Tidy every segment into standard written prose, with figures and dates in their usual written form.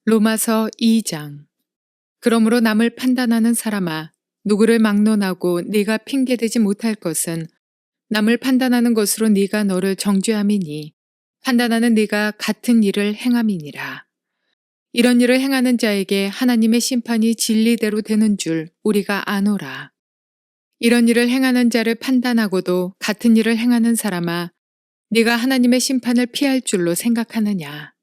로마서 2장. 그러므로 남을 판단하는 사람아, 누구를 막론하고 네가 핑계대지 못할 것은 남을 판단하는 것으로 네가 너를 정죄함이니 판단하는 네가 같은 일을 행함이니라. 이런 일을 행하는 자에게 하나님의 심판이 진리대로 되는 줄 우리가 아노라. 이런 일을 행하는 자를 판단하고도 같은 일을 행하는 사람아, 네가 하나님의 심판을 피할 줄로 생각하느냐.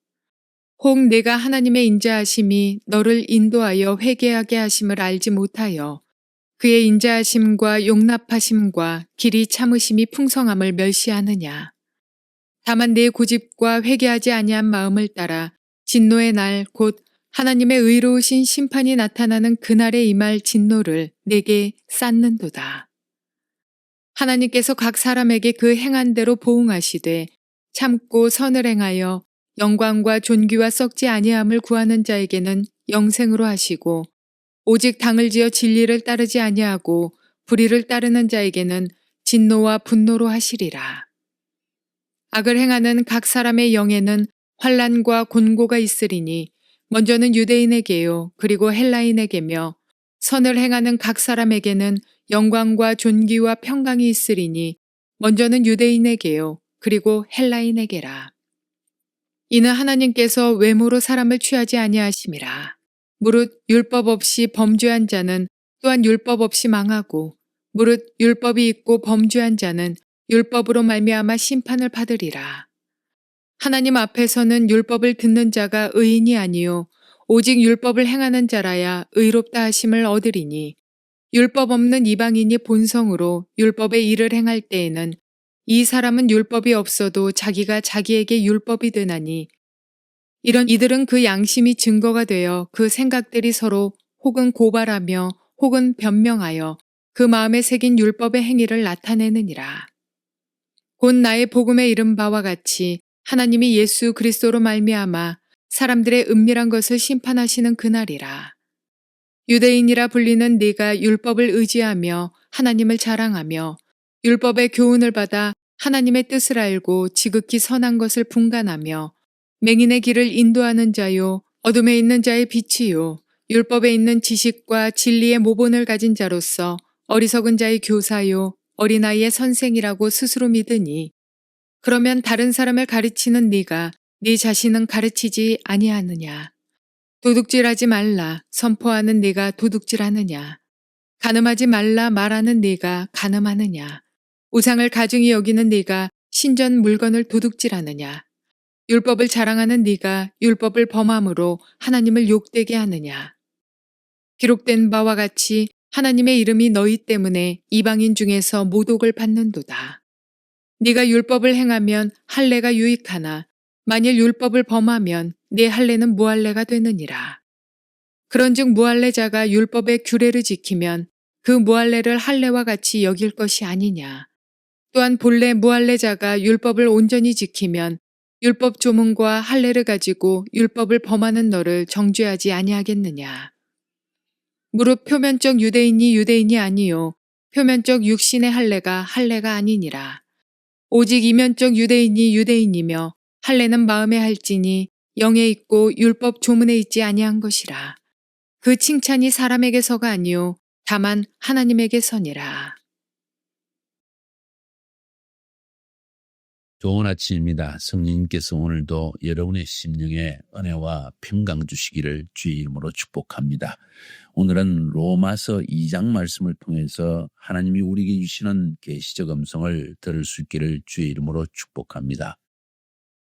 혹 내가 하나님의 인자하심이 너를 인도하여 회개하게 하심을 알지 못하여 그의 인자하심과 용납하심과 길이 참으심이 풍성함을 멸시하느냐. 다만 내 고집과 회개하지 아니한 마음을 따라 진노의 날 곧 하나님의 의로우신 심판이 나타나는 그날에 임할 진노를 내게 쌓는도다. 하나님께서 각 사람에게 그 행한 대로 보응하시되 참고 선을 행하여 영광과 존귀와 썩지 아니함을 구하는 자에게는 영생으로 하시고 오직 당을 지어 진리를 따르지 아니하고 불의를 따르는 자에게는 진노와 분노로 하시리라. 악을 행하는 각 사람의 영에는 환난과 곤고가 있으리니 먼저는 유대인에게요 그리고 헬라인에게며 선을 행하는 각 사람에게는 영광과 존귀와 평강이 있으리니 먼저는 유대인에게요 그리고 헬라인에게라. 이는 하나님께서 외모로 사람을 취하지 아니하심이라. 무릇 율법 없이 범죄한 자는 또한 율법 없이 망하고 무릇 율법이 있고 범죄한 자는 율법으로 말미암아 심판을 받으리라. 하나님 앞에서는 율법을 듣는 자가 의인이 아니요 오직 율법을 행하는 자라야 의롭다 하심을 얻으리니 율법 없는 이방인이 본성으로 율법의 일을 행할 때에는 이 사람은 율법이 없어도 자기가 자기에게 율법이 되나니 이런 이들은 그 양심이 증거가 되어 그 생각들이 서로 혹은 고발하며 혹은 변명하여 그 마음에 새긴 율법의 행위를 나타내느니라. 곧 나의 복음에 이른 바와 같이 하나님이 예수 그리스도로 말미암아 사람들의 은밀한 것을 심판하시는 그날이라. 유대인이라 불리는 네가 율법을 의지하며 하나님을 자랑하며 율법의 교훈을 받아 하나님의 뜻을 알고 지극히 선한 것을 분간하며 맹인의 길을 인도하는 자요 어둠에 있는 자의 빛이요 율법에 있는 지식과 진리의 모본을 가진 자로서 어리석은 자의 교사요 어린아이의 선생이라고 스스로 믿으니 그러면 다른 사람을 가르치는 네가 네 자신은 가르치지 아니하느냐. 도둑질하지 말라 선포하는 네가 도둑질하느냐. 간음하지 말라 말하는 네가 간음하느냐. 우상을 가중히 여기는 네가 신전 물건을 도둑질하느냐. 율법을 자랑하는 네가 율법을 범함으로 하나님을 욕되게 하느냐. 기록된 바와 같이 하나님의 이름이 너희 때문에 이방인 중에서 모독을 받는도다. 네가 율법을 행하면 할례가 유익하나 만일 율법을 범하면 네 할례는 무할례가 되느니라. 그런즉 무할례자가 율법의 규례를 지키면 그 무할례를 할례와 같이 여길 것이 아니냐. 또한 본래 무할례자가 율법을 온전히 지키면 율법 조문과 할례를 가지고 율법을 범하는 너를 정죄하지 아니하겠느냐. 무릇 표면적 유대인이 유대인이 아니요 표면적 육신의 할례가 할례가 아니니라. 오직 이면적 유대인이 유대인이며 할례는 마음에 할지니 영에 있고 율법 조문에 있지 아니한 것이라. 그 칭찬이 사람에게서가 아니요 다만 하나님에게서니라. 좋은 아침입니다. 성령님께서 오늘도 여러분의 심령에 은혜와 평강 주시기를 주의 이름으로 축복합니다. 오늘은 로마서 2장 말씀을 통해서 하나님이 우리에게 주시는 계시적 음성을 들을 수 있기를 주의 이름으로 축복합니다.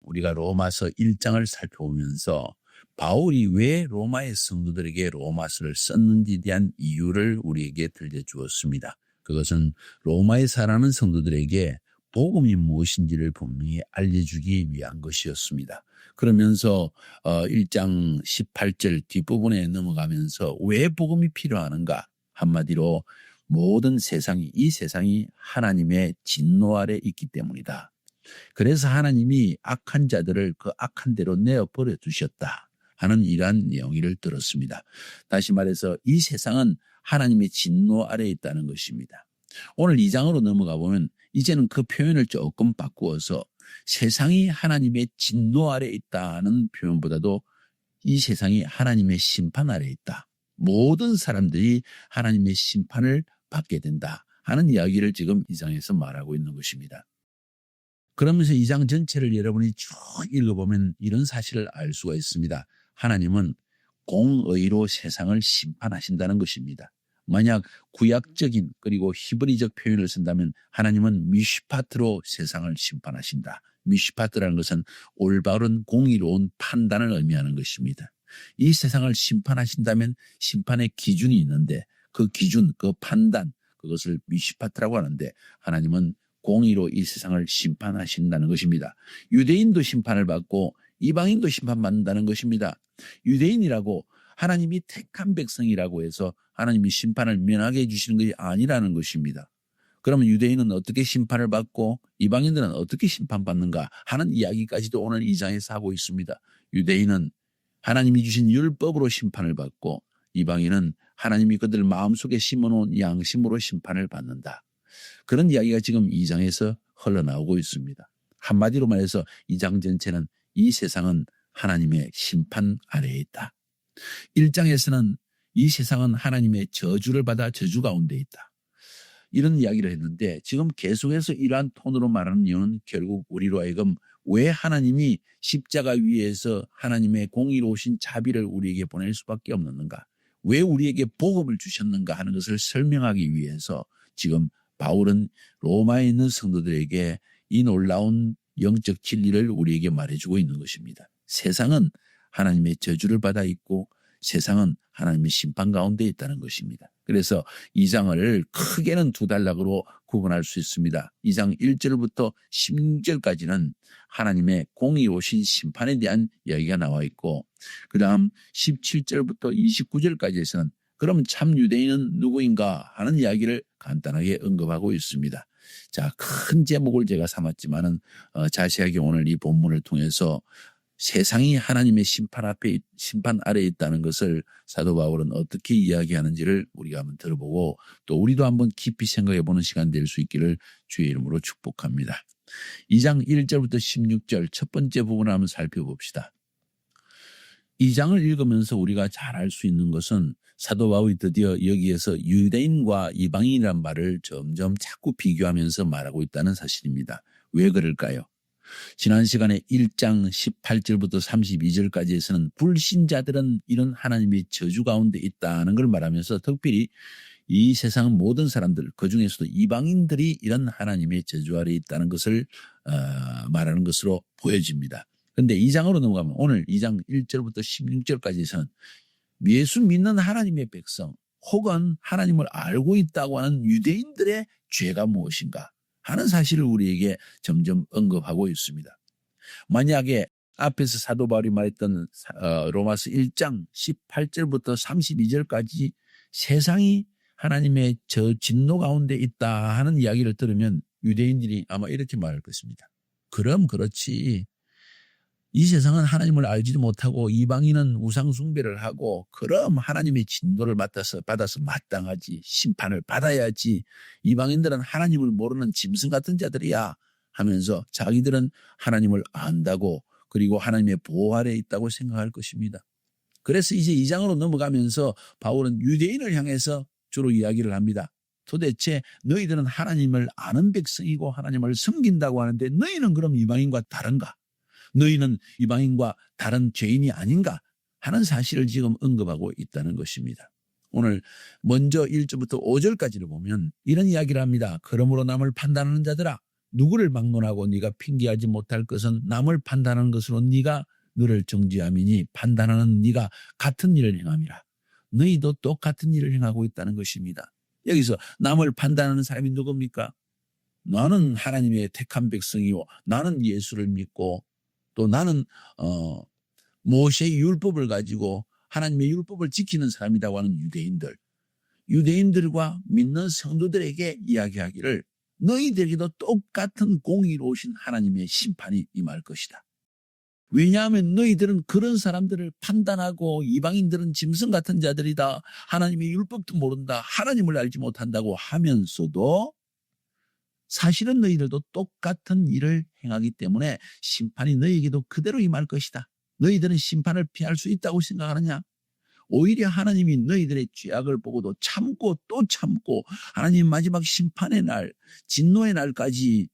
우리가 로마서 1장을 살펴보면서 바울이 왜 로마의 성도들에게 로마서를 썼는지에 대한 이유를 우리에게 들려주었습니다. 그것은 로마에 살아가는 성도들에게 복음이 무엇인지를 분명히 알려주기 위한 것이었습니다. 그러면서 1장 18절 뒷부분에 넘어가면서 왜 복음이 필요하는가? 한마디로 모든 세상이 이 세상이 하나님의 진노 아래 있기 때문이다. 그래서 하나님이 악한 자들을 그 악한 대로 내어버려 두셨다 하는 이러한 내용을 들었습니다. 다시 말해서 이 세상은 하나님의 진노 아래에 있다는 것입니다. 오늘 2장으로 넘어가 보면 이제는 그 표현을 조금 바꾸어서 세상이 하나님의 진노 아래에 있다는 표현보다도 이 세상이 하나님의 심판 아래에 있다. 모든 사람들이 하나님의 심판을 받게 된다 하는 이야기를 지금 이 장에서 말하고 있는 것입니다. 그러면서 이 장 전체를 여러분이 쭉 읽어보면 이런 사실을 알 수가 있습니다. 하나님은 공의로 세상을 심판하신다는 것입니다. 만약 구약적인 그리고 히브리적 표현을 쓴다면 하나님은 미슈파트로 세상을 심판하신다. 미슈파트라는 것은 올바른 공의로운 판단을 의미하는 것입니다. 이 세상을 심판하신다면 심판의 기준이 있는데 그 기준, 그 판단, 그것을 미슈파트라고 하는데 하나님은 공의로 이 세상을 심판하신다는 것입니다. 유대인도 심판을 받고 이방인도 심판받는다는 것입니다. 유대인이라고 하나님이 택한 백성이라고 해서 하나님이 심판을 면하게 해주시는 것이 아니라는 것입니다. 그러면 유대인은 어떻게 심판을 받고 이방인들은 어떻게 심판받는가 하는 이야기까지도 오늘 이 장에서 하고 있습니다. 유대인은 하나님이 주신 율법으로 심판을 받고 이방인은 하나님이 그들 마음속에 심어놓은 양심으로 심판을 받는다. 그런 이야기가 지금 이 장에서 흘러나오고 있습니다. 한마디로 말해서 이 장 전체는 이 세상은 하나님의 심판 아래에 있다. 1장에서는 이 세상은 하나님의 저주를 받아 저주 가운데 있다. 이런 이야기를 했는데 지금 계속해서 이러한 톤으로 말하는 이유는 결국 우리로 하여금 왜 하나님이 십자가 위에서 하나님의 공의로우신 자비를 우리에게 보낼 수밖에 없는가, 왜 우리에게 복음을 주셨는가 하는 것을 설명하기 위해서 지금 바울은 로마에 있는 성도들에게 이 놀라운 영적 진리를 우리에게 말해주고 있는 것입니다. 세상은 하나님의 저주를 받아 있고 세상은 하나님의 심판 가운데 있다는 것입니다. 그래서 이 장을 크게는 두 단락으로 구분할 수 있습니다. 이 장 1절부터 16절까지는 하나님의 공의로우신 심판에 대한 이야기가 나와 있고 그 다음 17절부터 29절까지에서는 그럼 참 유대인은 누구인가 하는 이야기를 간단하게 언급하고 있습니다. 자, 큰 제목을 제가 삼았지만은 자세하게 오늘 이 본문을 통해서 세상이 하나님의 심판 아래에 있다는 것을 사도 바울은 어떻게 이야기하는지를 우리가 한번 들어보고 또 우리도 한번 깊이 생각해 보는 시간 될 수 있기를 주의 이름으로 축복합니다. 2장 1절부터 16절 첫 번째 부분을 한번 살펴봅시다. 이 장을 읽으면서 우리가 잘 알 수 있는 것은 사도 바울이 드디어 여기에서 유대인과 이방인이란 말을 점점 자꾸 비교하면서 말하고 있다는 사실입니다. 왜 그럴까요? 지난 시간에 1장 18절부터 32절까지에서는 불신자들은 이런 하나님의 저주 가운데 있다는 걸 말하면서 특별히 이 세상 모든 사람들, 그중에서도 이방인들이 이런 하나님의 저주 아래에 있다는 것을 말하는 것으로 보여집니다. 그런데 2장으로 넘어가면 오늘 2장 1절부터 16절까지에서는 예수 믿는 하나님의 백성 혹은 하나님을 알고 있다고 하는 유대인들의 죄가 무엇인가 하는 사실을 우리에게 점점 언급하고 있습니다. 만약에 앞에서 사도 바울이 말했던 로마서 1장 18절부터 32절까지 세상이 하나님의 저 진노 가운데 있다 하는 이야기를 들으면 유대인들이 아마 이렇게 말할 것입니다. 그럼 그렇지. 이 세상은 하나님을 알지도 못하고 이방인은 우상 숭배를 하고 그럼 하나님의 진노를 받아서 마땅하지, 심판을 받아야지. 이방인들은 하나님을 모르는 짐승 같은 자들이야 하면서 자기들은 하나님을 안다고 그리고 하나님의 보호 아래에 있다고 생각할 것입니다. 그래서 이제 2장으로 넘어가면서 바울은 유대인을 향해서 주로 이야기를 합니다. 도대체 너희들은 하나님을 아는 백성이고 하나님을 섬긴다고 하는데 너희는 그럼 이방인과 다른가? 너희는 이방인과 다른 죄인이 아닌가 하는 사실을 지금 언급하고 있다는 것입니다. 오늘 먼저 1절부터 5절까지를 보면 이런 이야기를 합니다. 그러므로 남을 판단하는 자들아, 누구를 막론하고 네가 핑계하지 못할 것은 남을 판단하는 것으로 네가 너를 정죄함이니 판단하는 네가 같은 일을 행함이라. 너희도 똑같은 일을 행하고 있다는 것입니다. 여기서 남을 판단하는 사람이 누굽니까? 나는 하나님의 택한 백성이요, 나는 예수를 믿고 또 나는 모세의 율법을 가지고 하나님의 율법을 지키는 사람이라고 하는 유대인들과 믿는 성도들에게 이야기하기를 너희들에게도 똑같은 공의로우신 하나님의 심판이 임할 것이다. 왜냐하면 너희들은 그런 사람들을 판단하고 이방인들은 짐승 같은 자들이다, 하나님의 율법도 모른다, 하나님을 알지 못한다고 하면서도 사실은 너희들도 똑같은 일을 행하기 때문에 심판이 너희에게도 그대로 임할 것이다. 너희들은 심판을 피할 수 있다고 생각하느냐? 오히려 하나님이 너희들의 죄악을 보고도 참고 또 참고 하나님 마지막 심판의 날, 진노의 날까지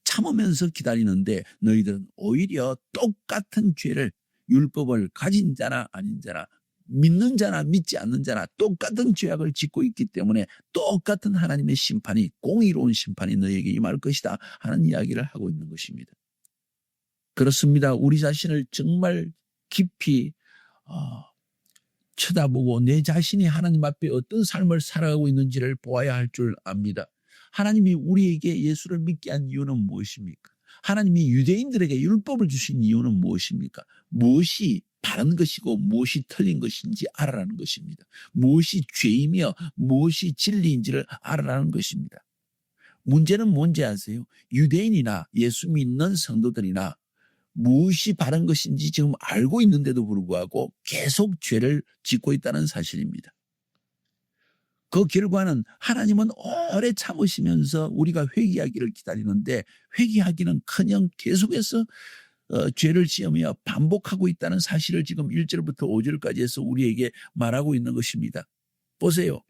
참으면서 기다리는데 너희들은 오히려 똑같은 죄를 율법을 가진 자나 아닌 자나 믿는 자나 믿지 않는 자나 똑같은 죄악을 짓고 있기 때문에 똑같은 하나님의 심판이 공의로운 심판이 너희에게 임할 것이다 하는 이야기를 하고 있는 것입니다. 그렇습니다. 우리 자신을 정말 깊이 쳐다보고 내 자신이 하나님 앞에 어떤 삶을 살아가고 있는지를 보아야 할 줄 압니다. 하나님이 우리에게 예수를 믿게 한 이유는 무엇입니까? 하나님이 유대인들에게 율법을 주신 이유는 무엇입니까? 무엇이 바른 것이고 무엇이 틀린 것인지 알아라는 것입니다. 무엇이 죄이며 무엇이 진리인지를 알아라는 것입니다. 문제는 뭔지 아세요? 유대인이나 예수 믿는 성도들이나 무엇이 바른 것인지 지금 알고 있는데도 불구하고 계속 죄를 짓고 있다는 사실입니다. 그 결과는 하나님은 오래 참으시면서 우리가 회개하기를 기다리는데 회개하기는커녕 계속해서 죄를 지으며 반복하고 있다는 사실을 지금 1절부터 5절까지 해서 우리에게 말하고 있는 것입니다. 보세요.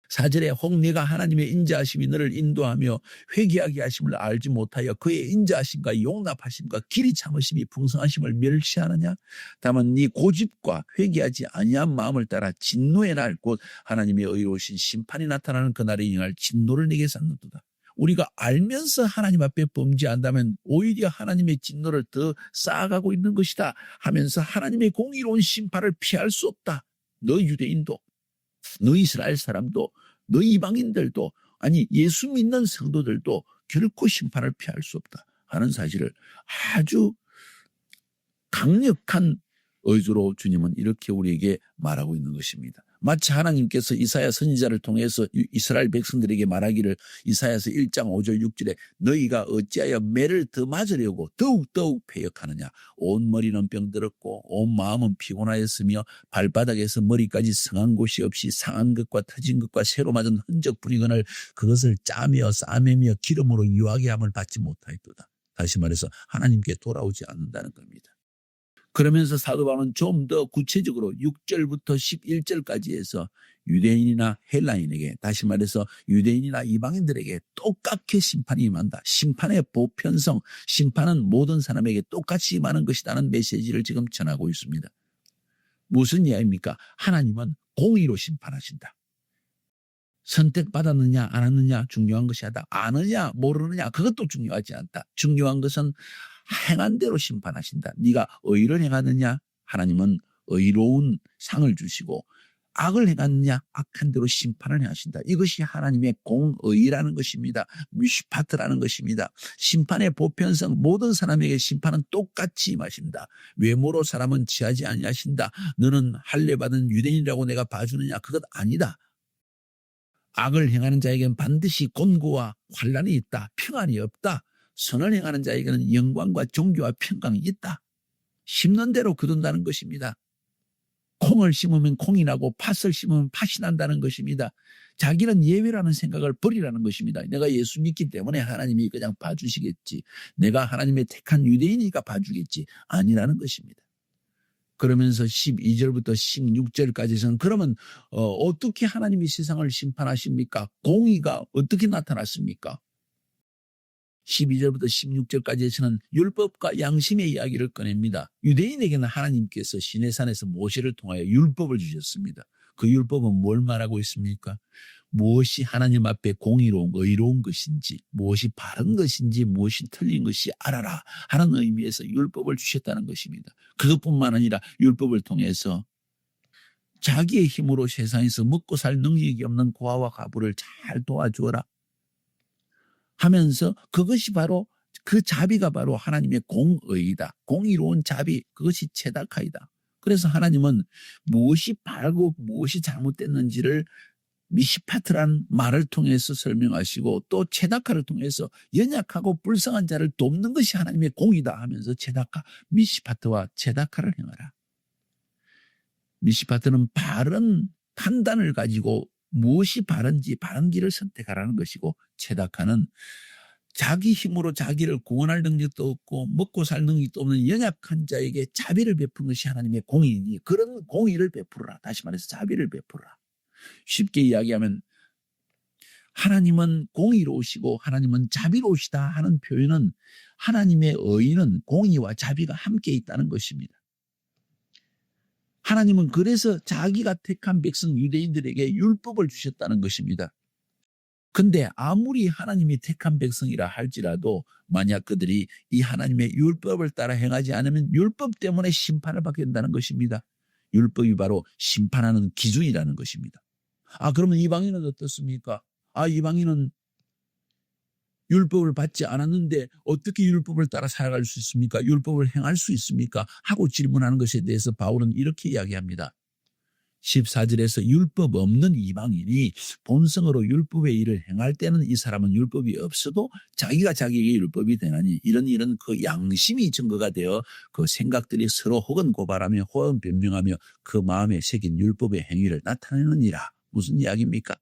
4절에 혹 네가 하나님의 인자하심이 너를 인도하며 회개하게 하심을 알지 못하여 그의 인자하심과 용납하심과 길이 참으심이 풍성하심을 멸시하느냐? 다만 네 고집과 회개하지 아니한 마음을 따라 진노의 날 곧 하나님의 의로우신 심판이 나타나는 그날에 행할 진노를 내게 쌓는도다. 우리가 알면서 하나님 앞에 범죄한다면 오히려 하나님의 진노를 더 쌓아가고 있는 것이다 하면서 하나님의 공의로운 심판을 피할 수 없다. 너 유대인도 너 이스라엘 사람도 너 이방인들도 아니 예수 믿는 성도들도 결코 심판을 피할 수 없다 하는 사실을 아주 강력한 의도로 주님은 이렇게 우리에게 말하고 있는 것입니다. 마치 하나님께서 이사야 선지자를 통해서 이스라엘 백성들에게 말하기를 이사야서 1장 5절 6절에 너희가 어찌하여 매를 더 맞으려고 더욱더욱 패역하느냐. 온 머리는 병들었고 온 마음은 피곤하였으며 발바닥에서 머리까지 성한 곳이 없이 상한 것과 터진 것과 새로 맞은 흔적뿐이거늘 그것을 짜며 싸매며 기름으로 유하게 함을 받지 못하였도다. 다시 말해서 하나님께 돌아오지 않는다는 겁니다. 그러면서 사도 바울은 좀 더 구체적으로 6절부터 11절까지 해서 유대인이나 헬라인에게 다시 말해서 유대인이나 이방인들에게 똑같게 심판이 임한다. 심판의 보편성, 심판은 모든 사람에게 똑같이 임하는 것이라는 메시지를 지금 전하고 있습니다. 무슨 이야기입니까? 하나님은 공의로 심판하신다. 선택받았느냐 안 했느냐 중요한 것이 아니다. 아느냐 모르느냐 그것도 중요하지 않다. 중요한 것은 행한 대로 심판하신다. 네가 의를 행하느냐 하나님은 의로운 상을 주시고 악을 행하느냐 악한 대로 심판을 하신다. 이것이 하나님의 공의라는 것입니다. 미슈파트라는 것입니다. 심판의 보편성 모든 사람에게 심판은 똑같이 임하신다. 외모로 사람은 취하지 아니하신다. 너는 할례받은 유대인이라고 내가 봐주느냐 그것 아니다. 악을 행하는 자에게는 반드시 곤고와 환난이 있다. 평안이 없다. 선을 행하는 자에게는 영광과 존귀와 평강이 있다. 심는 대로 거둔다는 것입니다. 콩을 심으면 콩이 나고 팥을 심으면 팥이 난다는 것입니다. 자기는 예외라는 생각을 버리라는 것입니다. 내가 예수 믿기 때문에 하나님이 그냥 봐주시겠지. 내가 하나님의 택한 유대인이니까 봐주겠지. 아니라는 것입니다. 그러면서 12절부터 16절까지는 그러면 어떻게 하나님이 세상을 심판하십니까? 공의가 어떻게 나타났습니까? 12절부터 16절까지에서는 율법과 양심의 이야기를 꺼냅니다. 유대인에게는 하나님께서 시내산에서 모세를 통하여 율법을 주셨습니다. 그 율법은 뭘 말하고 있습니까? 무엇이 하나님 앞에 공의로운 의로운 것인지 무엇이 바른 것인지 무엇이 틀린 것이 알아라 하는 의미에서 율법을 주셨다는 것입니다. 그것뿐만 아니라 율법을 통해서 자기의 힘으로 세상에서 먹고 살 능력이 없는 고아와 과부를 잘 도와주어라 하면서 그것이 바로 그 자비가 바로 하나님의 공의이다. 공의로운 자비 그것이 체다카이다. 그래서 하나님은 무엇이 바르고 무엇이 잘못됐는지를 미시파트란 말을 통해서 설명하시고 또 체다카를 통해서 연약하고 불쌍한 자를 돕는 것이 하나님의 공이다 하면서 체다카, 미시파트와 체다카를 행하라. 미시파트는 바른 판단을 가지고 무엇이 바른지 바른 길을 선택하라는 것이고 체다카는 자기 힘으로 자기를 구원할 능력도 없고 먹고 살 능력도 없는 연약한 자에게 자비를 베푸는 것이 하나님의 공의이니 그런 공의를 베풀어라. 다시 말해서 자비를 베풀어라. 쉽게 이야기하면 하나님은 공의로우시고 하나님은 자비로우시다 하는 표현은 하나님의 의는 공의와 자비가 함께 있다는 것입니다. 하나님은 그래서 자기가 택한 백성 유대인들에게 율법을 주셨다는 것입니다. 근데 아무리 하나님이 택한 백성이라 할지라도 만약 그들이 이 하나님의 율법을 따라 행하지 않으면 율법 때문에 심판을 받게 된다는 것입니다. 율법이 바로 심판하는 기준이라는 것입니다. 그러면 이방인은 어떻습니까? 이방인은 율법을 받지 않았는데 어떻게 율법을 따라 살아갈 수 있습니까? 율법을 행할 수 있습니까? 하고 질문하는 것에 대해서 바울은 이렇게 이야기합니다. 14절에서 율법 없는 이방인이 본성으로 율법의 일을 행할 때는 이 사람은 율법이 없어도 자기가 자기에게 율법이 되나니 이런 그 양심이 증거가 되어 그 생각들이 서로 혹은 고발하며 혹은 변명하며 그 마음에 새긴 율법의 행위를 나타내느니라. 무슨 이야기입니까?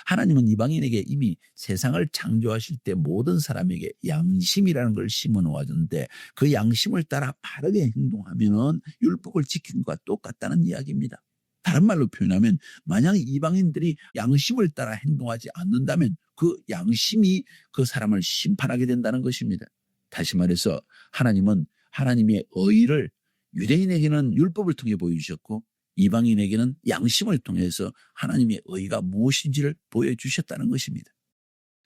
하나님은 이방인에게 이미 세상을 창조하실 때 모든 사람에게 양심이라는 걸 심어 놓았는데 그 양심을 따라 바르게 행동하면 율법을 지킨 것과 똑같다는 이야기입니다. 다른 말로 표현하면 만약 이방인들이 양심을 따라 행동하지 않는다면 그 양심이 그 사람을 심판하게 된다는 것입니다. 다시 말해서 하나님은 하나님의 의를 유대인에게는 율법을 통해 보여주셨고 이방인에게는 양심을 통해서 하나님의 의가 무엇인지를 보여주셨다는 것입니다.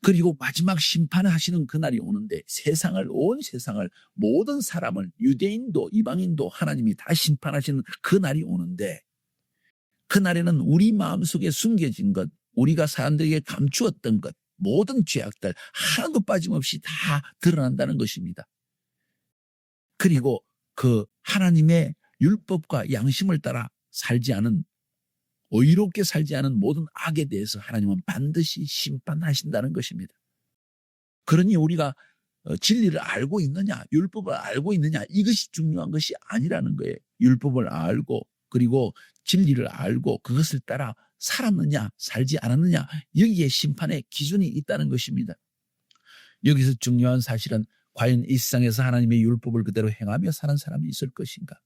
그리고 마지막 심판을 하시는 그날이 오는데 온 세상을 모든 사람을 유대인도 이방인도 하나님이 다 심판하시는 그날이 오는데 그날에는 우리 마음속에 숨겨진 것, 우리가 사람들에게 감추었던 것, 모든 죄악들 하나도 빠짐없이 다 드러난다는 것입니다. 그리고 그 하나님의 율법과 양심을 따라 살지 않은 의롭게 살지 않은 모든 악에 대해서 하나님은 반드시 심판하신다는 것입니다. 그러니 우리가 진리를 알고 있느냐, 율법을 알고 있느냐 이것이 중요한 것이 아니라는 거예요. 율법을 알고 그리고 진리를 알고 그것을 따라 살았느냐 살지 않았느냐 여기에 심판의 기준이 있다는 것입니다. 여기서 중요한 사실은 과연 이 세상에서 하나님의 율법을 그대로 행하며 사는 사람이 있을 것인가?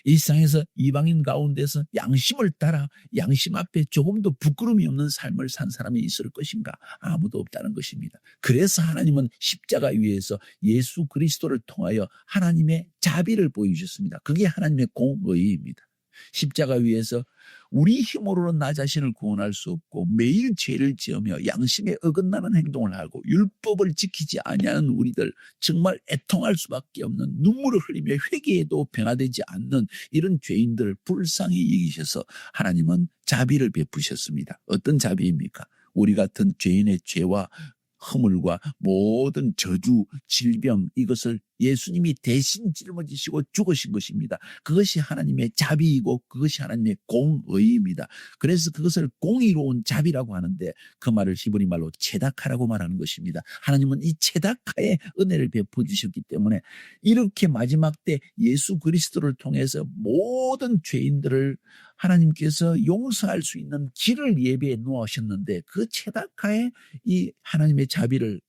이 세상에서 이방인 가운데서 양심을 따라 양심 앞에 조금도 부끄러움이 없는 삶을 산 사람이 있을 것인가? 아무도 없다는 것입니다. 그래서 하나님은 십자가 위에서 예수 그리스도를 통하여 하나님의 자비를 보여주셨습니다. 그게 하나님의 공의입니다. 십자가 위에서 우리 힘으로는 나 자신을 구원할 수 없고 매일 죄를 지으며 양심에 어긋나는 행동을 하고 율법을 지키지 아니하는 우리들 정말 애통할 수밖에 없는 눈물을 흘리며 회개해도 변화되지 않는 이런 죄인들을 불쌍히 여기셔서 하나님은 자비를 베푸셨습니다. 어떤 자비입니까? 우리 같은 죄인의 죄와 허물과 모든 저주, 질병 이것을 예수님이 대신 짊어지시고 죽으신 것입니다. 그것이 하나님의 자비이고 그것이 하나님의 공의입니다. 그래서 그것을 공의로운 자비라고 하는데 그 말을 히브리 말로 체다카라고 말하는 것입니다. 하나님은 이 체다카의 은혜를 베풀어 주셨기 때문에 이렇게 마지막 때 예수 그리스도를 통해서 모든 죄인들을 하나님께서 용서할 수 있는 길을 예비해 놓으셨는데 그 체다카의 이 하나님의 자비를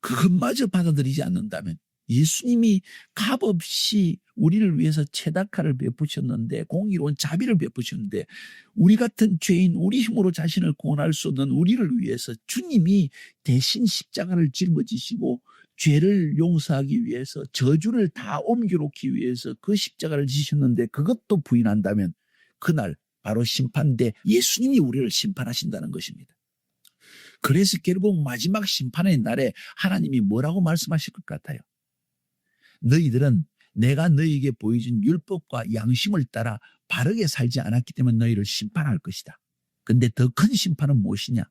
그것마저 받아들이지 않는다면 예수님이 값없이 우리를 위해서 체다카를 베푸셨는데 공의로운 자비를 베푸셨는데 우리 같은 죄인 우리 힘으로 자신을 구원할 수 없는 우리를 위해서 주님이 대신 십자가를 짊어지시고 죄를 용서하기 위해서 저주를 다 옮겨놓기 위해서 그 십자가를 지셨는데 그것도 부인한다면 그날 바로 심판대 예수님이 우리를 심판하신다는 것입니다. 그래서 결국 마지막 심판의 날에 하나님이 뭐라고 말씀하실 것 같아요? 너희들은 내가 너희에게 보여준 율법과 양심을 따라 바르게 살지 않았기 때문에 너희를 심판할 것이다. 근데 더 큰 심판은 무엇이냐?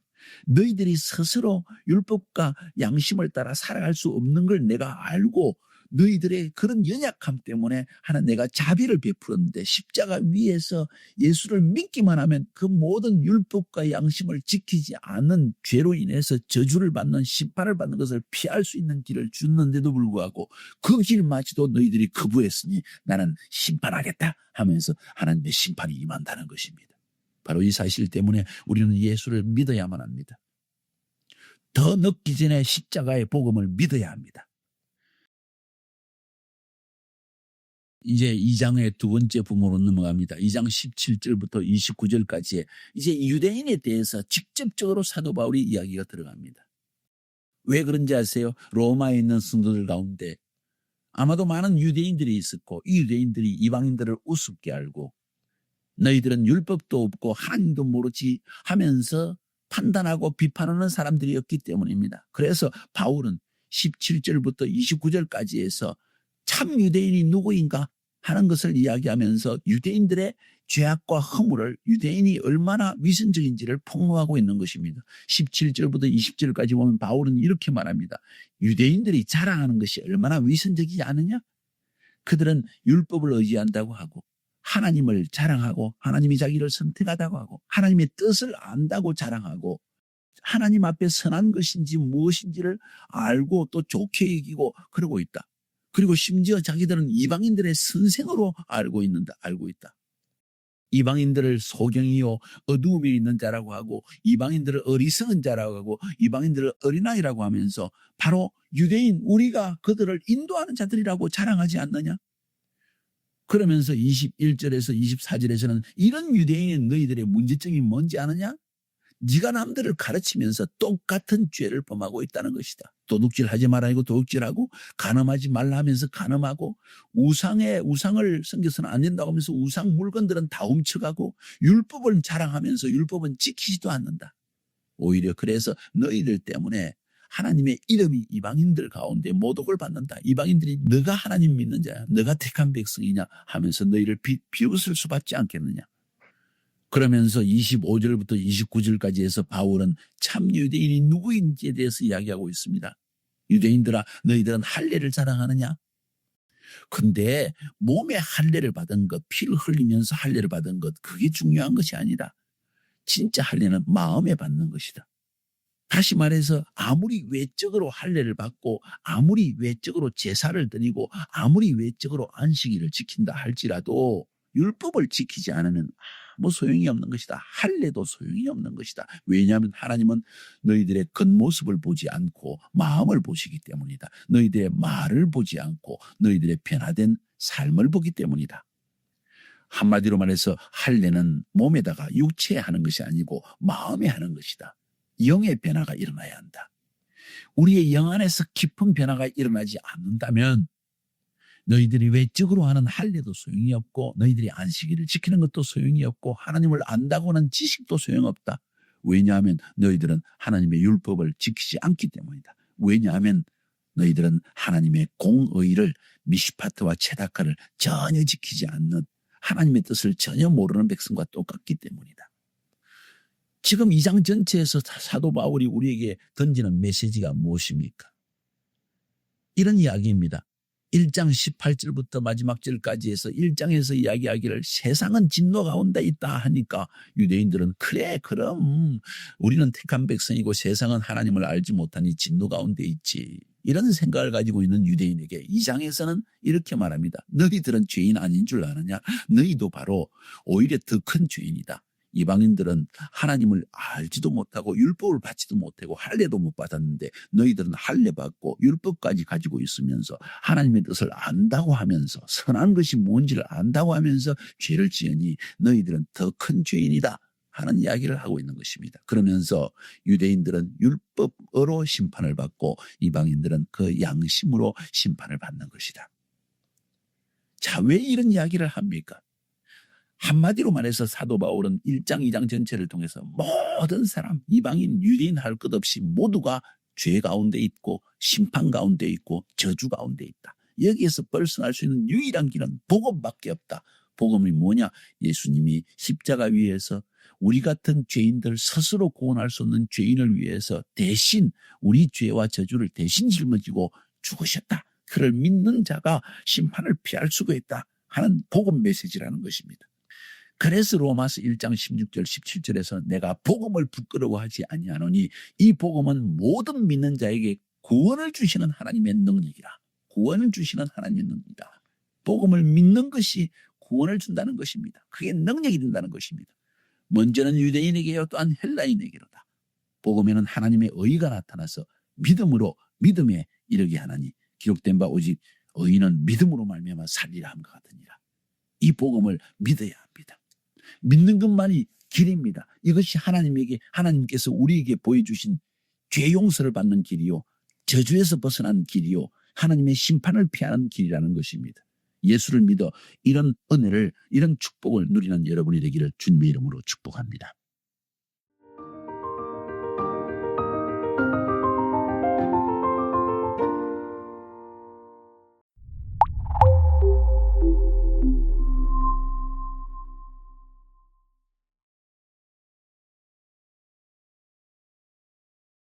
너희들이 스스로 율법과 양심을 따라 살아갈 수 없는 걸 내가 알고 너희들의 그런 연약함 때문에 하나 내가 자비를 베풀었는데 십자가 위에서 예수를 믿기만 하면 그 모든 율법과 양심을 지키지 않는 죄로 인해서 저주를 받는 심판을 받는 것을 피할 수 있는 길을 줬는데도 불구하고 그 길마저도 너희들이 거부했으니 나는 심판하겠다 하면서 하나님의 심판이 임한다는 것입니다. 바로 이 사실 때문에 우리는 예수를 믿어야만 합니다. 더 늦기 전에 십자가의 복음을 믿어야 합니다. 이제 2장의 두 번째 부분으로 넘어갑니다. 2장 17절부터 29절까지 이제 유대인에 대해서 직접적으로 사도 바울이 이야기가 들어갑니다. 왜 그런지 아세요? 로마에 있는 성도들 가운데 아마도 많은 유대인들이 있었고 이 유대인들이 이방인들을 우습게 알고 너희들은 율법도 없고 하나님도 모르지 하면서 판단하고 비판하는 사람들이었기 때문입니다. 그래서 바울은 17절부터 29절까지 해서 참 유대인이 누구인가 하는 것을 이야기하면서 유대인들의 죄악과 허물을 유대인이 얼마나 위선적인지를 폭로하고 있는 것입니다. 17절부터 20절까지 보면 바울은 이렇게 말합니다. 유대인들이 자랑하는 것이 얼마나 위선적이지 않느냐? 그들은 율법을 의지한다고 하고 하나님을 자랑하고 하나님이 자기를 선택하다고 하고 하나님의 뜻을 안다고 자랑하고 하나님 앞에 선한 것인지 무엇인지를 알고 또 좋게 여기고 그러고 있다. 그리고 심지어 자기들은 이방인들의 선생으로 알고 있다. 이방인들을 소경이요 어두움이 있는 자라고 하고 이방인들을 어리석은 자라고 하고 이방인들을 어린아이라고 하면서 바로 유대인 우리가 그들을 인도하는 자들이라고 자랑하지 않느냐? 그러면서 21절에서 24절에서는 이런 유대인의 너희들의 문제점이 뭔지 아느냐? 네가 남들을 가르치면서 똑같은 죄를 범하고 있다는 것이다. 도둑질하지 말라고 도둑질하고 간음하지 말라 하면서 간음하고 우상을 섬겨서는 안 된다고 하면서 우상 물건들은 다 훔쳐가고 율법을 자랑하면서 율법은 지키지도 않는다. 오히려 그래서 너희들 때문에 하나님의 이름이 이방인들 가운데 모독을 받는다. 이방인들이 너가 하나님 믿는 자야. 너가 택한 백성이냐 하면서 너희를 비웃을 수밖에 않겠느냐. 그러면서 25절부터 29절까지 해서 바울은 참 유대인이 누구인지에 대해서 이야기하고 있습니다. 유대인들아 너희들은 할례를 자랑하느냐? 근데 몸에 할례를 받은 것, 피를 흘리면서 할례를 받은 것 그게 중요한 것이 아니라 진짜 할례는 마음에 받는 것이다. 다시 말해서 아무리 외적으로 할례를 받고 아무리 외적으로 제사를 드리고 아무리 외적으로 안식일을 지킨다 할지라도 율법을 지키지 않으면 아무 소용이 없는 것이다. 할례도 소용이 없는 것이다. 왜냐하면 하나님은 너희들의 겉모습을 보지 않고 마음을 보시기 때문이다. 너희들의 말을 보지 않고 너희들의 변화된 삶을 보기 때문이다. 한마디로 말해서 할례는 몸에다가 육체에 하는 것이 아니고 마음에 하는 것이다. 영의 변화가 일어나야 한다. 우리의 영 안에서 깊은 변화가 일어나지 않는다면 너희들이 외적으로 하는 할례도 소용이 없고 너희들이 안식일을 지키는 것도 소용이 없고 하나님을 안다고 하는 지식도 소용없다. 왜냐하면 너희들은 하나님의 율법을 지키지 않기 때문이다. 왜냐하면 너희들은 하나님의 공의를 미시파트와 체다카를 전혀 지키지 않는 하나님의 뜻을 전혀 모르는 백성과 똑같기 때문이다. 지금 2장 전체에서 사도 바울이 우리에게 던지는 메시지가 무엇입니까? 이런 이야기입니다. 1장 18절부터 마지막 절까지 해서 1장에서 이야기하기를 세상은 진노 가운데 있다 하니까 유대인들은 그래 그럼 우리는 택한 백성이고 세상은 하나님을 알지 못하니 진노 가운데 있지. 이런 생각을 가지고 있는 유대인에게 2장에서는 이렇게 말합니다. 너희들은 죄인 아닌 줄 아느냐? 너희도 바로 오히려 더 큰 죄인이다. 이방인들은 하나님을 알지도 못하고 율법을 받지도 못하고 할례도 못 받았는데 너희들은 할례 받고 율법까지 가지고 있으면서 하나님의 뜻을 안다고 하면서 선한 것이 뭔지를 안다고 하면서 죄를 지으니 너희들은 더 큰 죄인이다 하는 이야기를 하고 있는 것입니다. 그러면서 유대인들은 율법으로 심판을 받고 이방인들은 그 양심으로 심판을 받는 것이다. 자, 왜 이런 이야기를 합니까? 한마디로 말해서 사도 바울은 1장 2장 전체를 통해서 모든 사람 이방인 유대인 할 것 없이 모두가 죄 가운데 있고 심판 가운데 있고 저주 가운데 있다. 여기에서 벗어날 수 있는 유일한 길은 복음밖에 없다. 복음이 뭐냐? 예수님이 십자가 위에서 우리 같은 죄인들 스스로 구원할 수 없는 죄인을 위해서 대신 우리 죄와 저주를 대신 짊어지고 죽으셨다. 그를 믿는 자가 심판을 피할 수가 있다 하는 복음 메시지라는 것입니다. 그래서 로마서 1장 16절 17절에서 내가 복음을 부끄러워하지 아니하노니 이 복음은 모든 믿는 자에게 구원을 주시는 하나님의 능력이라. 구원을 주시는 하나님의 능력이다. 복음을 믿는 것이 구원을 준다는 것입니다. 그게 능력이 된다는 것입니다. 먼저는 유대인에게요 또한 헬라인에게로다. 복음에는 하나님의 의가 나타나서 믿음에 이르게 하나니 기록된 바 오직 의인은 믿음으로 말미암아 살리라 함과 같으니라. 이 복음을 믿어야 합니다. 믿는 것만이 길입니다. 이것이 하나님께서 우리에게 보여주신 죄 용서를 받는 길이요, 저주에서 벗어난 길이요, 하나님의 심판을 피하는 길이라는 것입니다. 예수를 믿어 이런 은혜를, 이런 축복을 누리는 여러분이 되기를 주님의 이름으로 축복합니다.